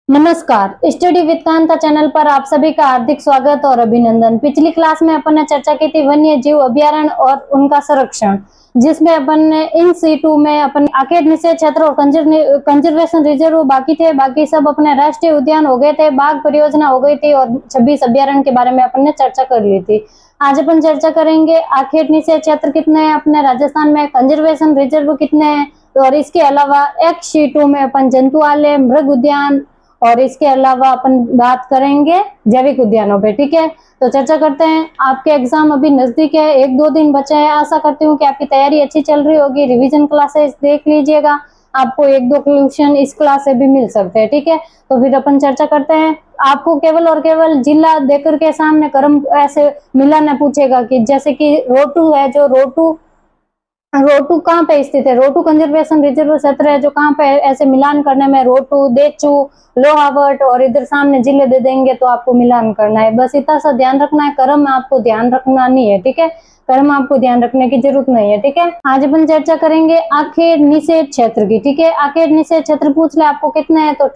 नमस्कार, study with Kanta channel पर आप सभी का हार्दिक स्वागत और अभिनंदन। पिछली क्लास में अपन ने चर्चा की थी वन्य जीव अभयारण्य और उनका संरक्षण, जिसमें अपन ने इन C2 में अपन आखेट निषेध क्षेत्र और कंजर्वेशन रिजर्व बाकी थे। बाकी सब अपने राष्ट्रीय उद्यान हो गए थे, बाघ परियोजना हो गई थी और 26 अभयारण्य के बारे में अपन ने चर्चा कर ली थी। आज अपन चर्चा करेंगे आखेट निषेध क्षेत्र कितने हैं अपने राजस्थान में, कंजर्वेशन रिजर्व कितने हैं, और इसके अलावा C2 में अपन जंतुआलय, मृग उद्यान और इसके अलावा अपन बात करेंगे जैविक उद्यानों पे। ठीक है, तो चर्चा करते हैं। आपके एग्जाम अभी नजदीक है, 1-2 दिन बचे हैं। आशा करती हूँ कि आपकी तैयारी अच्छी चल रही होगी। रिवीजन क्लासेस देख लीजिएगा, आपको 1-2 क्वेश्चन इस क्लास से भी मिल सकते हैं। ठीक है, तो फिर अपन चर्चा करते हैं। आपको केवल और केवल जिला देकर के सामने क्रम ऐसे मिलाना पूछेगा कि जैसे कि रोटू है, जो रोटू कहाँ पे स्थित है, रोटू कंजर्वेशन रिजर्व क्षेत्र है जो कहाँ पे है, ऐसे मिलान करने में रोटू, देचू, लोहावट और इधर सामने जिले दे देंगे तो आपको मिलान करना है। बस इतना सा ध्यान रखना है, क्रम आपको ध्यान रखना नहीं है। ठीक है, क्रम आपको ध्यान रखने की जरूरत नहीं है। ठीक है, आज अपन चर्चा करेंगे आखेट निषेध क्षेत्र की। ठीक है, आखेट निषेध क्षेत्र पूछ ले आपको कितने हैं, तो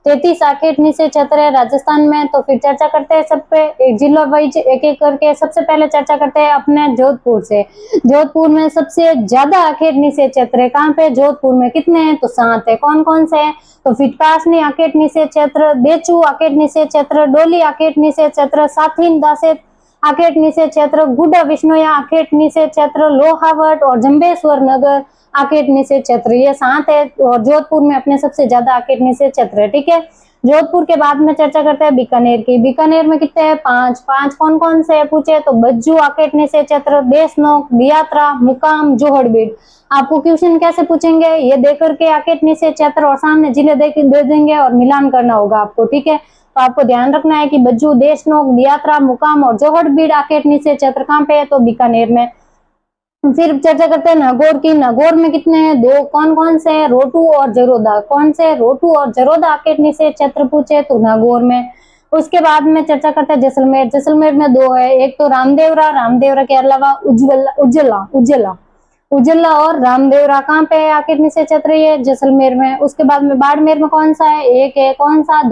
33 आखेट निषेध क्षेत्र है राजस्थान में। तो फिर चर्चा करते हैं सब पे जिला वाइज एक एक करके। सबसे पहले चर्चा करते हैं अपने जोधपुर से। जोधपुर में सबसे ज्यादा आखेट निषेध क्षेत्र है। कहाँ पे, जोधपुर में कितने हैं, तो 7 है। कौन कौन से हैं, तो फिटकासनी आखेट निषेध क्षेत्र, देचू आखेट निषेध क्षेत्र, डोली आखेट निषेध क्षेत्र, साथिन दासेत आखेट निषेध क्षेत्र, गुड्डा विष्णोया आखेट निषेध क्षेत्र, लोहावट और जंबेश्वर नगर आखेट निषेध क्षेत्र। ये 7 है और जोधपुर में अपने सबसे ज्यादा आखेट निषेध क्षेत्र है। ठीक है, जोधपुर के बाद में चर्चा करते हैं बीकानेर की। बीकानेर में कितने हैं, 5 कौन कौन से पूछे, तो बज्जू आखेट निषेध क्षेत्र, देशनोक, दियात्रा, मुकाम, जोहड़बीड़। आपको क्वेश्चन कैसे पूछेंगे, ये देकर के आखेट निषेध क्षेत्र और सामने जिले दे देंगे और मिलान करना होगा आपको। ठीक है, तो आपको ध्यान रखना है कि बज्जू, देशनोक, दियात्रा, मुकाम और जोहड़बीड़ आखेट निषेध क्षेत्र कहाँ पे है, तो बीकानेर में। फिर चर्चा करते हैं नागौर की। नागौर में कितने हैं, 2। कौन कौन से हैं, रोटू और जरोदा। कौन से, रोटू और जरोदा आखेट निषेध क्षेत्र पूछे तो नागौर में। उसके बाद में चर्चा करते हैं जैसलमेर। जैसलमेर में 2 है, एक तो रामदेवरा के अलावा उज्जला और रामदेवरा। कहाँ पे है आखेट निषेध क्षेत्र, ये जैसलमेर में। उसके बाद में बाड़मेर में कौन सा है, एक है, कौन सा,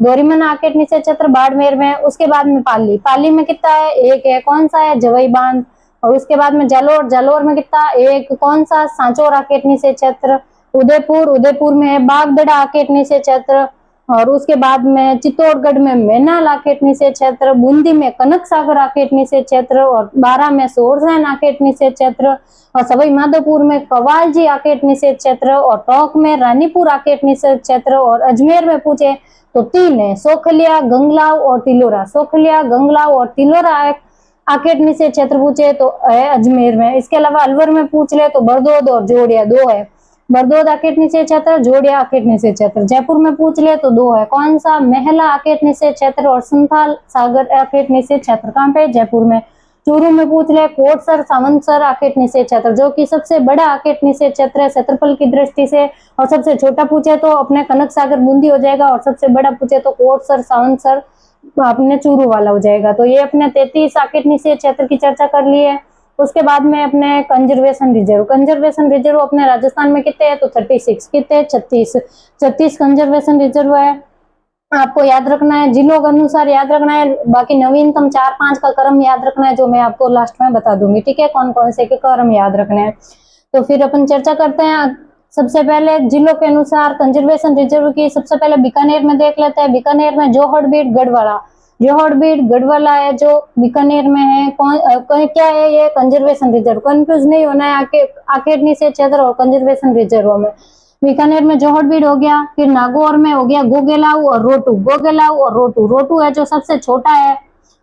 दोरीमन्ना आखेट निषेध क्षेत्र बाड़मेर में। उसके बाद में पाली में कितना है, एक है, कौन सा है, जवई बांध। और उसके बाद में जालोर में कितना, एक, कौन सा, सांचौर आखेट निषेध क्षेत्र। उदयपुर में है बागदड़ा आखेट निषेध क्षेत्र। और उसके बाद में चित्तौड़गढ़ में मैनाल आखेट निषेध क्षेत्र, बूंदी में कनक सागर आखेट निषेध क्षेत्र, और बारा में सोरसैन आखेट निषेध क्षेत्र, और सवाई माधोपुर में कवालजी आखेट निषेध क्षेत्र, और टोंक में रानीपुर आखेट निषेध क्षेत्र, और अजमेर में पूछे तो 3 है, सोखलिया, गंगलाव और तिलोरा आखेट निषेध क्षेत्र पूछे तो है अजमेर में। इसके अलावा अलवर में पूछ ले तो बरदोद और जोड़िया 2 है, बरदोद आखेट निषेध क्षेत्र, जोड़िया आखेट निषेध क्षेत्र। जयपुर में पूछ ले तो 2 है, कौन सा, महला आखेट निषेध क्षेत्र और संथाल सागर आखेट निषेध क्षेत्र। कहाँ पे, जयपुर में। चूरू में पूछ ले कोटसर सावंतसर आखेट निषेध क्षेत्र, जो कि सबसे बड़ा आखेट निषेध क्षेत्र है क्षेत्रफल की दृष्टि से। और सबसे छोटा पूछे तो अपने कनक सागर बूंदी हो जाएगा, और सबसे बड़ा पूछे तो कोटसर सावंतसर अपने चूरू वाला हो जाएगा। तो ये अपने 33 आखेट निषेध क्षेत्र की चर्चा कर ली है। उसके बाद में अपने कंजर्वेशन रिजर्व अपने राजस्थान में कितने हैं, तो 36, कितने, 36 कंजर्वेशन रिजर्व है। आपको याद रखना है, जिलों के अनुसार याद रखना है, बाकी नवीनतम 4-5 का क्रम याद रखना है, जो मैं आपको लास्ट में बता दूंगी। ठीक है, कौन कौन से के क्रम याद रखने हैं। तो फिर अपन चर्चा करते हैं सबसे पहले जिलों के अनुसार कंजर्वेशन रिजर्व की। सबसे पहले बीकानेर में देख लेते हैं। बीकानेर में जोहड़बीड़ गढ़वाला है जो बीकानेर में है। क्या है ये, कंजर्वेशन रिजर्व। कंफ्यूज नहीं होना है आखेट निषेध क्षेत्र और कंजर्वेशन रिजर्व में। बीकानेर में जोहड़बीड़ हो गया। फिर नागौर में हो गया गोगेलाऊ और रोटू है जो सबसे छोटा है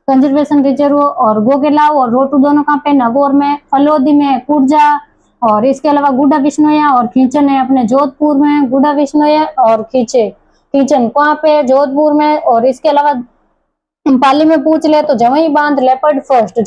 कंजर्वेशन रिजर्व। और गोगेलाऊ और रोटू दोनों कहाँ पे, नागौर में। फलोदी में कुर्जा, और इसके अलावा गुड्डा विष्णोया और खींचन है अपने जोधपुर में। गुड्डा विष्णोया और खींचन कहाँ पे, जोधपुर में। और इसके अलावा पाली में पूछ ले तो जवई बांध लेपर्ड फर्स्ट और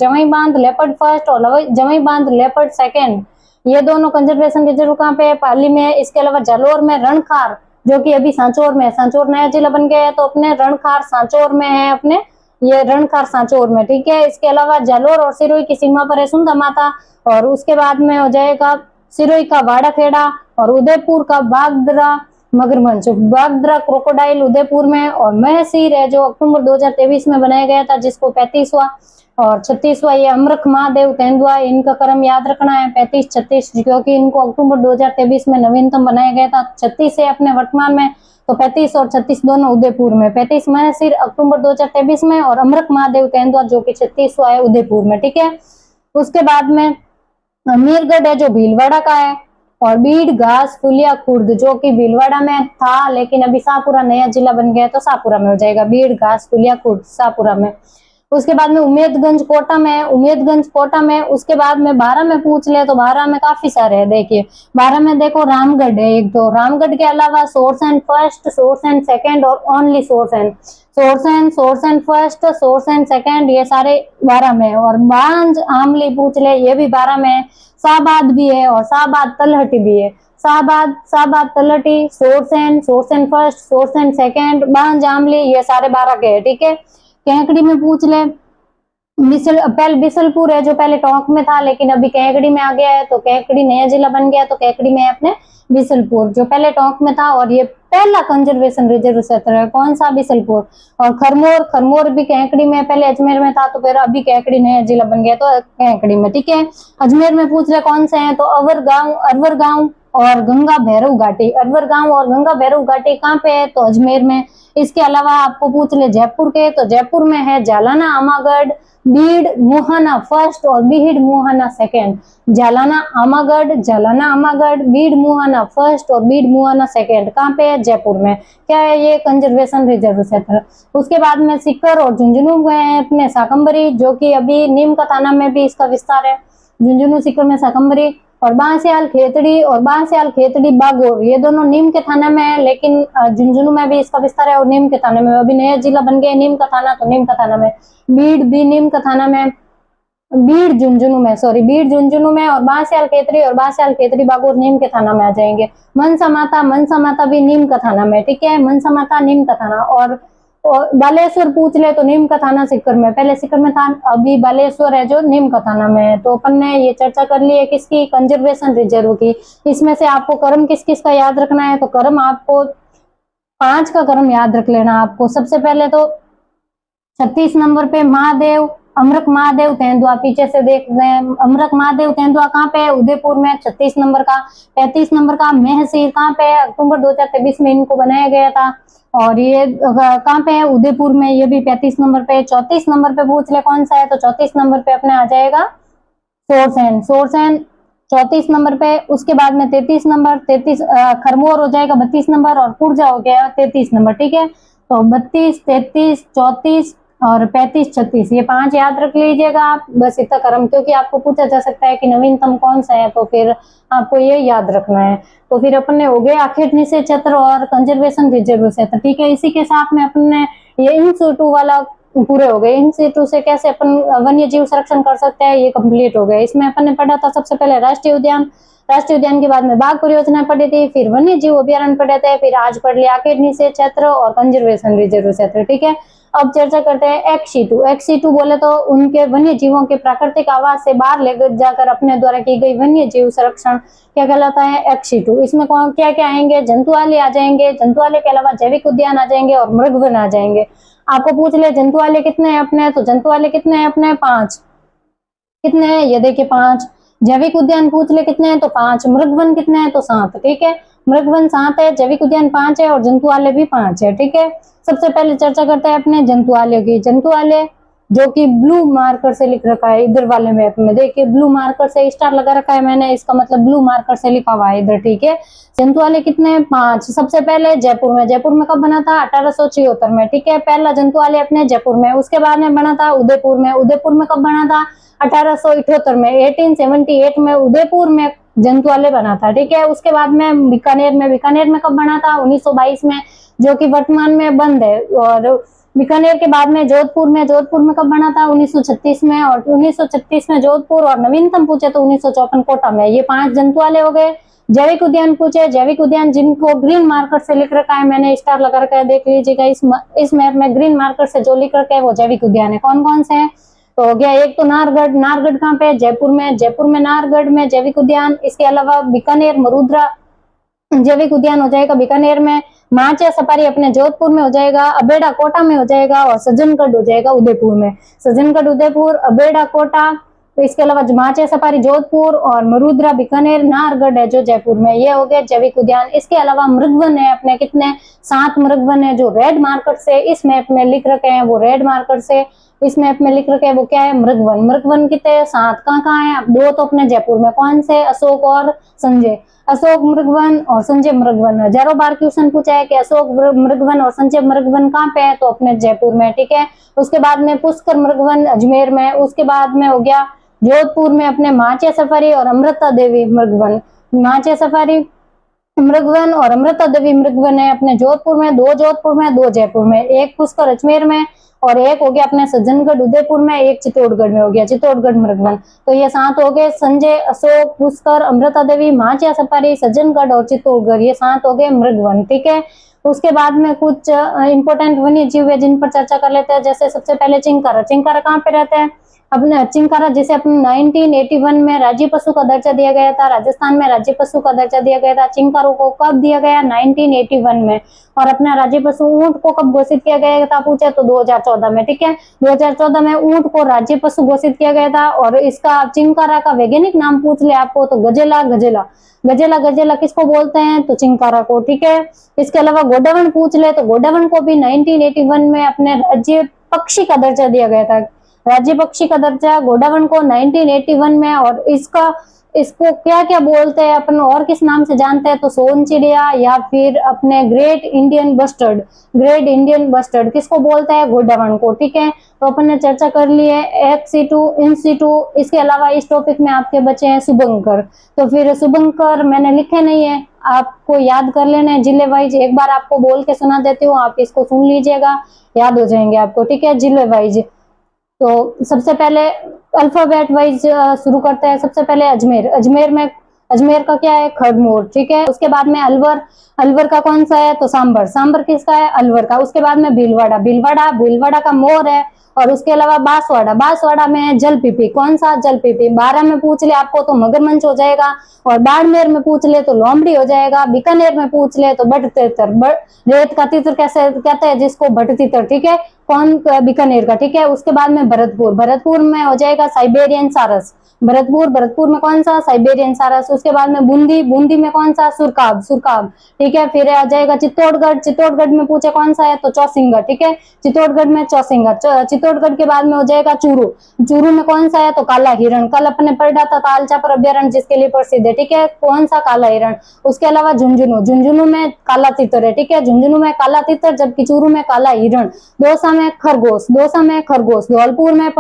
जवई बांध लेपर्ड सेकंड, ये दोनों कंजर्वेशन रिजर्व कहाँ पे है, पाली में है। इसके अलावा जालोर में रणखार, जो कि अभी सांचौर में है, सांचौर नया जिला बन गया है, तो अपने रणखार सांचौर में है, अपने ये रणखार सांचौर में। ठीक है, इसके अलावा जालोर और सिरोही की सीमा पर है सुंदा माता, और उसके बाद में हो जाएगा सिरोही का वाड़ा खेड़ा और उदयपुर का बागदरा मगरमच्छ। बागद्रा क्रोकोडाइल उदयपुर में, और महसीर है जो अक्टूबर 2023 में बनाया गया था, जिसको 35वां और 36वां, ये अमृत महादेव तेंदुआ, इनका क्रम याद रखना है 35 36, क्योंकि इनको अक्टूबर 2023 में नवीनतम बनाया गया था। 36 है अपने वर्तमान में, तो 35 और 36 दोनों उदयपुर में। 35 महसीर अक्टूबर 2023 में, और अमृत महादेव तेंदुआ जो कि 36वां है उदयपुर में, ठीक है। उसके बाद में अमीरगढ़ है जो भीलवाड़ा का है, और बीड़ घास फुलिया खुर्द जो कि भीलवाड़ा में था लेकिन अभी शाहपुरा नया जिला बन गया है, तो शाहपुरा में हो जाएगा, बीड़ घास फुलिया खुर्द शाहपुरा में। उसके बाद में उम्मेदगंज कोटा में, उम्मेदगंज कोटा में। उसके बाद में 12 में पूछ ले तो 12 में काफी सारे हैं, देखिए 12 में देखो रामगढ़ है एक, तो रामगढ़ के अलावा source and first, source and second और only source and first, source and second, ये सारे 12 में है। और बांज आमली पूछ ले, ये भी 12 में है। शाहबाद भी है, और शाहबाद तलहटी भी है। शाहबाद तलहटी, source and first, source and second, बांज आमली, ये सारे 12 के हैं, ठीक है। कैकड़ी में पूछ ले, पहले बिसलपुर है जो पहले टोंक में था लेकिन अभी कैकड़ी में आ गया है, तो कैकड़ी नया जिला बन गया, तो कैकड़ी में है अपने बिसलपुर जो पहले टोंक में था, और ये पहला कंजर्वेशन रिजर्व क्षेत्र है। कौन सा? बिसलपुर। और खरमोर भी कैकड़ी में, पहले अजमेर में था, तो फिर अभी कैकड़ी नया जिला बन गया, तो कैकड़ी में, ठीक है। अजमेर में पूछ रहे कौन से हैं, तो अरवर गांव और गंगा भैरव घाटी। अरवर गांव और गंगा भैरव घाटी कहाँ पे है? तो अजमेर में। इसके अलावा आपको पूछ ले जयपुर के, तो जयपुर में है जालाना आमागढ़, बीड़ मुहाना फर्स्ट और बीड़ मुहाना सेकंड। जालाना आमागढ़, बीड़ मुहाना फर्स्ट और बीड़ मुहाना सेकंड कहाँ पे है? जयपुर में। क्या है ये? कंजर्वेशन रिजर्व क्षेत्र। उसके बाद में सीकर और झुंझुनू गए हैं अपने शाकंभरी, जो कि अभी नीम का थाना में भी इसका विस्तार है। झुंझुनू सीकर में शाकंभरी, और बांसियाल खेतड़ी बागोर, ये दोनों नीम के थाना में है, लेकिन झुंझुनू में भी इसका विस्तार है, और नीम के थाने में अभी नया जिला बन गया नीम का थाना, तो नीम का थाना में। बीड़ भी नीम का थाना में, बीड़ झुंझुनू में, और बांसियाल खेतड़ी बागोर नीम के थाना में आ जाएंगे। मनसा माता भी नीम का थाना में, ठीक है। मनसा माता नीम का थाना, और बालेश्वर पूछ ले तो नीम का थाना सीकर में, पहले सीकर में था, अभी बालेश्वर है जो नीम का थाना में है। तो अपन ने ये चर्चा कर ली है किसकी? कंजर्वेशन रिजर्व की। इसमें से आपको क्रम किस किस का याद रखना है? तो क्रम आपको 5 का क्रम याद रख लेना आपको। सबसे पहले तो 36 नंबर पे महादेव, अमृत महादेव तेंदुआ, पीछे से देख रहे हैं अमृत महादेव तेंदुआ कहाँ पे है? उदयपुर में 36 नंबर का। 35 नंबर का महसीर कहाँ पे है? अक्टूबर 2023 में इनको बनाया गया था, और ये कहाँ पे है? उदयपुर में, ये भी 35 नंबर पे। 34 नंबर पे पूछ ले कौन सा है, तो 34 नंबर पे अपने आ जाएगा सोरसेन 34 नंबर पे। उसके बाद में 33 नंबर, खरमोर हो जाएगा 32 नंबर, और पुरजा हो गया 33 नंबर, ठीक है। तो 32, 33, 34 और 35, 36, ये 5 याद रख लीजिएगा आप, बस इतना क्रम, क्योंकि आपको पूछा जा सकता है कि नवीनतम कौन सा है, तो फिर आपको ये याद रखना है। तो फिर अपन ने हो गए आखेट निषेध क्षेत्र और कंजर्वेशन रिजर्व क्षेत्र, ठीक है। इसी के साथ में अपन ने ये इन सिटू वाला पूरे हो गए। इन सिटू से कैसे अपन वन्य जीव संरक्षण कर सकते हैं, ये कंप्लीट हो गया। इसमें अपन ने पढ़ा था सबसे पहले राष्ट्रीय उद्यान के बाद में बाघ परियोजना पढ़ी थी, फिर वन्य जीव अभ्यारण्य पढ़े थे, फिर आज पढ़ लिया आखेट निषेध क्षेत्र और कंजर्वेशन रिजर्व क्षेत्र, ठीक है। अब चर्चा करते हैं एक्सीटू बोले तो उनके वन्य जीवों के प्राकृतिक आवास से बाहर लेकर जाकर अपने द्वारा की गई वन्य जीव संरक्षण क्या कहलाता है? एक्सीटू। इसमें कौन क्या क्या आएंगे? जंतुआलय आ जाएंगे, जंतुआलय के अलावा जैविक उद्यान आ जाएंगे और मृगवन आ जाएंगे। आपको पूछ ले जंतुआलय कितने हैं अपने, तो जंतुआलय कितने हैं अपने? 5। कितने हैं? ये देखिए 5। जैविक उद्यान पूछ ले कितने हैं, तो 5। मृगवन कितने हैं, तो 7, ठीक है। मृगवन 7 है, जैविक उद्यान 5 है, और जंतुआलय भी 5 है, ठीक है। सबसे पहले चर्चा करते हैं अपने जंतुआलय की। जंतुआलय जो कि ब्लू मार्कर से लिख रखा है इधर वाले मैप में, देखिए ब्लू मार्कर से स्टार लगा रखा है मैंने, इसका मतलब ब्लू मार्कर से लिखा हुआ है इधर, ठीक है। जंतुआलय कितने हैं? 5। सबसे पहले जयपुर में कब बना था? 1876 में, ठीक है। पहला जंतुआलय अपने जयपुर में। उसके बाद में बना था उदयपुर में कब बना था? 1878 में। 1878 में उदयपुर में जंतुआलय बना था, ठीक है। उसके बाद में बीकानेर में कब बना था? 1922 में, जो कि वर्तमान में बंद है। और बीकानेर के बाद में जोधपुर में कब बना था? 1936 में, और 1936 में जोधपुर, और नवीनतम पूछे तो 1954 कोटा में। ये 5 जंतुआलय हो गए। जैविक उद्यान पूछे, जैविक उद्यान जिनको ग्रीन मार्कर से लिख रखा है मैंने, स्टार लगा रखा है, देख लीजिएगा इस मैप में ग्रीन मार्कर से जो लिख रखा है वो जैविक उद्यान है। कौन कौन से हैं? तो हो गया एक तो नारगढ़ कहाँ पे? जयपुर में नारगढ़ में जैविक उद्यान। इसके अलावा बीकानेर, मरुद्रा जैविक उद्यान हो जाएगा बीकानेर में, माचिया सफारी अपने जोधपुर में हो जाएगा, अबेड़ा कोटा में हो जाएगा और सज्जनगढ़ हो जाएगा उदयपुर में। सज्जनगढ़ उदयपुर, अबेड़ा कोटा, तो इसके अलावा माचिया सफारी जोधपुर और मरुद्रा बीकानेर, नाहरगढ़ है जो जयपुर में। ये हो गए जैविक उद्यान। इसके अलावा मृगवन है अपने, कितने 7 मृगवन है जो रेड मार्कर से इस मैप में लिख रखे हैं, वो रेड मार्कर से इस मैप में लिख रखे हैं, वो क्या है मृगवन। मृगवन कितने 7 कहाँ है, 2 तो अपने जयपुर में, कौन से, अशोक और संजय, अशोक मृगवन और संजय मृगवन। हजारों बार क्वेश्चन पूछा है कि अशोक मृगवन और संजय मृगवन कहाँ पे है, तो अपने जयपुर में, ठीक है। उसके बाद में पुष्कर मृगवन अजमेर में। उसके बाद में हो गया जोधपुर में अपने माचिया सफारी और अमृता देवी मृगवन। माचिया सफारी मृगवन और अमृता देवी मृगवन है अपने जोधपुर में, 2 जोधपुर में, 2 जयपुर में, एक पुष्कर अजमेर में और एक हो गया अपने सज्जनगढ़ उदयपुर में, एक चित्तौड़गढ़ में हो गया चित्तौड़गढ़ मृगवन। तो ये 7 हो गए, संजय, अशोक, पुष्कर, अमृता देवी, माचिया सफारी, सज्जनगढ़ और चित्तौड़गढ़, ये 7 हो गए मृगवन, ठीक है। उसके बाद में कुछ इंपोर्टेंट वन्य जीव है जिन पर चर्चा कर लेते हैं। जैसे सबसे पहले चिंकारा। चिंकारा कहाँ पे रहता है, अपने चिंकारा जिसे अपने 1981 में राज्य पशु का दर्जा दिया गया था, राजस्थान में राज्य पशु का दर्जा दिया गया था। चिंकारों को कब दिया गया, 1981 में। और अपना राज्य पशु ऊंट को कब घोषित किया गया था पूछे तो 2014 में, ठीक है। 2014 में ऊंट को राज्य पशु घोषित किया गया था। और इसका चिंकारा का वैज्ञानिक नाम पूछ ले आपको तो गजेला गजेला। गजेला गजेला किसको बोलते हैं, तो चिंकारा को, ठीक है। इसके अलावा गोडावण पूछ ले तो गोडावण को भी 1981 में अपने राज्य पक्षी का दर्जा दिया गया था। राज्य पक्षी का दर्जा गोडावण को 1981 में। और इसको क्या क्या बोलते हैं अपन और किस नाम से जानते हैं, तो सोन चिड़िया या फिर अपने great Indian bustard. Great Indian bustard किसको बोलते हैं, गोडावण को, ठीक है। तो अपन ने चर्चा कर ली है एक्स-C2 इन-C2। इसके अलावा इस टॉपिक में आपके बचे हैं शुभंकर। तो फिर शुभंकर मैंने लिखे नहीं है, आपको याद कर लेना है जिले वाइज। एक बार आपको बोल के सुना देती हूँ, आप इसको सुन लीजिएगा, याद हो जाएंगे आपको, ठीक है, जिले वाइज। तो सबसे पहले अल्फाबेट वाइज शुरू करते हैं। सबसे पहले अजमेर। अजमेर का क्या है, खड़गमोर, ठीक है। उसके बाद में अलवर। अलवर का कौन सा है, तो सांबर। सांबर किसका है, अलवर का। उसके बाद में भीलवाड़ा। भीलवाड़ा का मोर है। और उसके अलावा बांसवाड़ा। बांसवाड़ा में है जलपीपी। कौन सा, जलपीपी। बारां में पूछ ले आपको तो मगरमच्छ हो जाएगा। और बाड़मेर में पूछ ले तो लोमड़ी हो जाएगा। बीकानेर में पूछ ले तो बट तीतर। रेत का तीतर कैसे कहते हैं जिसको, भट तीतर, ठीक है, कौन, बीकानेर का, ठीक है। उसके बाद में भरतपुर में हो जाएगा साइबेरियन सारस। भरतपुर में कौन सा, साइबेरियन सारस। उसके बाद में बूंदी में कौन सा, सुरकाब, ठीक है। फिर आ जाएगा चित्तौड़गढ़ में पूछे कौन सा है, तो चौसिंगा, ठीक है। चित्तौड़गढ़ में चौसिंगा। चित्तौड़गढ़ के बाद में हो जाएगा चूरू में कौन सा है, तो काला हिरण। कल अपने पढ़ा था तालचापर अभ्यारण्य जिसके लिए प्रसिद्ध है, ठीक है, कौन सा, काला हिरण। उसके अलावा झुंझुनू में काला तीतर है, ठीक है, झुंझुनू में काला तीतर, जबकि चूरू में काला हिरण। दौसा में खरगोश। धौलपुर में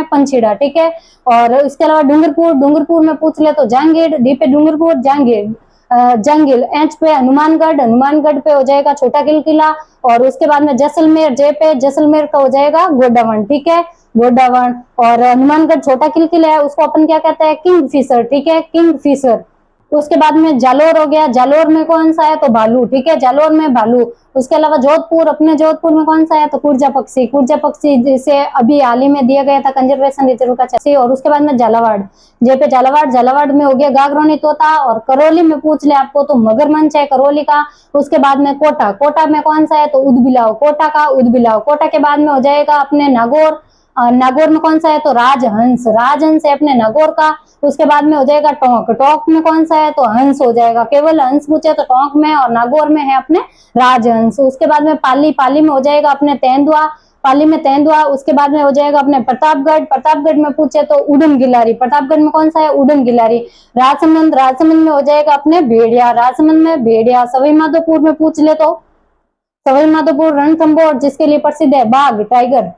पंछीड़ा, ठीक है। और इसके अलावा डूंगरपुर में पूछ ले तो जहांगीर। डी पे डूंगरपुर, जंगिल। एच पे हनुमानगढ़ पे हो जाएगा छोटा किला। और उसके बाद में जैसलमेर। जे पे जैसलमेर का हो जाएगा गोडावण, ठीक है, गोडावण। और हनुमानगढ़ छोटा किला है, उसको अपन क्या कहते हैं, किंग फिशर, ठीक है, किंग फिशर। उसके बाद में जालोर हो गया। जालोर में कौन सा है, तो भालू, ठीक है, जालोर में भालू। उसके अलावा अपने जोधपुर में कौन सा है, तो कुर्जा पक्षी जिसे अभी हाल ही में दिया गया था कंजर्वेशन रिजर्व का चस्सी। और उसके बाद में झालावाड़। जे पे झालावाड़ में हो गया गागरोनी तोता। और करौली में पूछ ले आपको तो मगरमच्छ है करौली का। उसके बाद में कोटा में कौन सा है, तो उदबिलाव, कोटा के बाद में हो जाएगा अपने नागौर में कौन सा है, तो राजहंस है अपने नागौर का। उसके बाद में हो जाएगा टोंक में कौन सा है, तो हंस हो जाएगा। केवल हंस पूछे तो टोंक में और नागौर में है अपने राजहंस। उसके बाद में पाली में हो जाएगा अपने तेंदुआ। उसके बाद में हो जाएगा अपने प्रतापगढ़ में पूछे तो उड़न गिलारी। प्रतापगढ़ में कौन सा है, उड़न गिलारी। राजसमंद में हो जाएगा अपने भेड़िया। सवाई माधोपुर में पूछ ले तो सवाई माधोपुर रणथंभौर जिसके लिए प्रसिद्ध है, बाघ, टाइगर।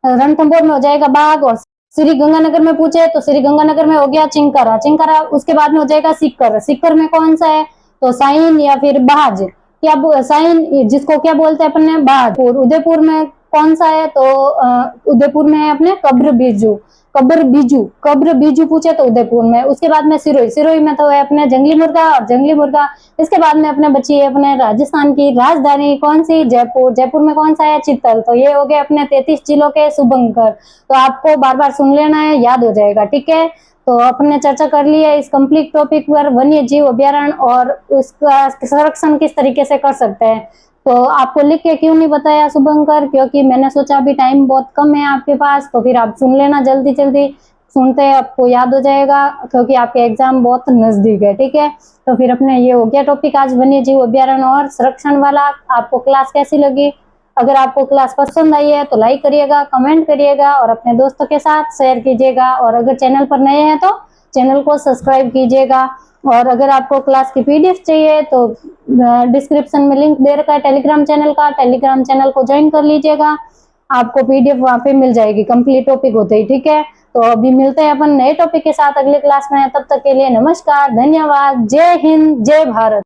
रणथंभौर में हो जाएगा बाघ। और श्री गंगानगर में पूछे तो श्री गंगानगर में हो गया चिंकारा। उसके बाद में हो जाएगा सीकर में कौन सा है, तो साइन या फिर बाज। साइन जिसको क्या बोलते हैं अपन ने, बाज। और उदयपुर में कौन सा है, तो उदयपुर में है अपने कब्र बीजू पूछे तो उदयपुर में। उसके बाद में सिरोही में तो है अपने जंगली मुर्गा। इसके बाद में अपने बची है अपने राजस्थान की राजधानी कौन सी, जयपुर में कौन सा है, चित्तल। तो ये हो गए अपने 33 जिलों के शुभंकर। तो आपको बार बार सुन लेना है, याद हो जाएगा, ठीक है। तो अपने चर्चा कर ली है इस कंप्लीट टॉपिक पर, वन्य जीव अभयारण्य और उसका संरक्षण किस तरीके से कर सकते हैं। तो आपको लिख के क्यों नहीं बताया शुभंकर, क्योंकि मैंने सोचा अभी टाइम बहुत कम है आपके पास, तो फिर आप सुन लेना, जल्दी जल्दी सुनते आपको याद हो जाएगा, क्योंकि आपके एग्जाम बहुत नजदीक है। ठीक है, तो फिर अपने ये हो गया टॉपिक आज वन्य जीव अभयारण्य और संरक्षण वाला। आपको क्लास कैसी लगी? अगर आपको क्लास पसंद आई है तो लाइक करिएगा, कमेंट करिएगा और अपने दोस्तों के साथ शेयर कीजिएगा, और अगर चैनल पर नए हैं तो चैनल को सब्सक्राइब कीजिएगा। और अगर आपको क्लास की पीडीएफ चाहिए तो डिस्क्रिप्शन में लिंक दे रखा है टेलीग्राम चैनल का, टेलीग्राम चैनल को ज्वाइन कर लीजिएगा, आपको पीडीएफ वहां पे मिल जाएगी कंप्लीट टॉपिक होते ही। ठीक है, तो अभी मिलते हैं अपन नए टॉपिक के साथ अगले क्लास में, तब तक के लिए नमस्कार, धन्यवाद, जय हिंद, जय भारत।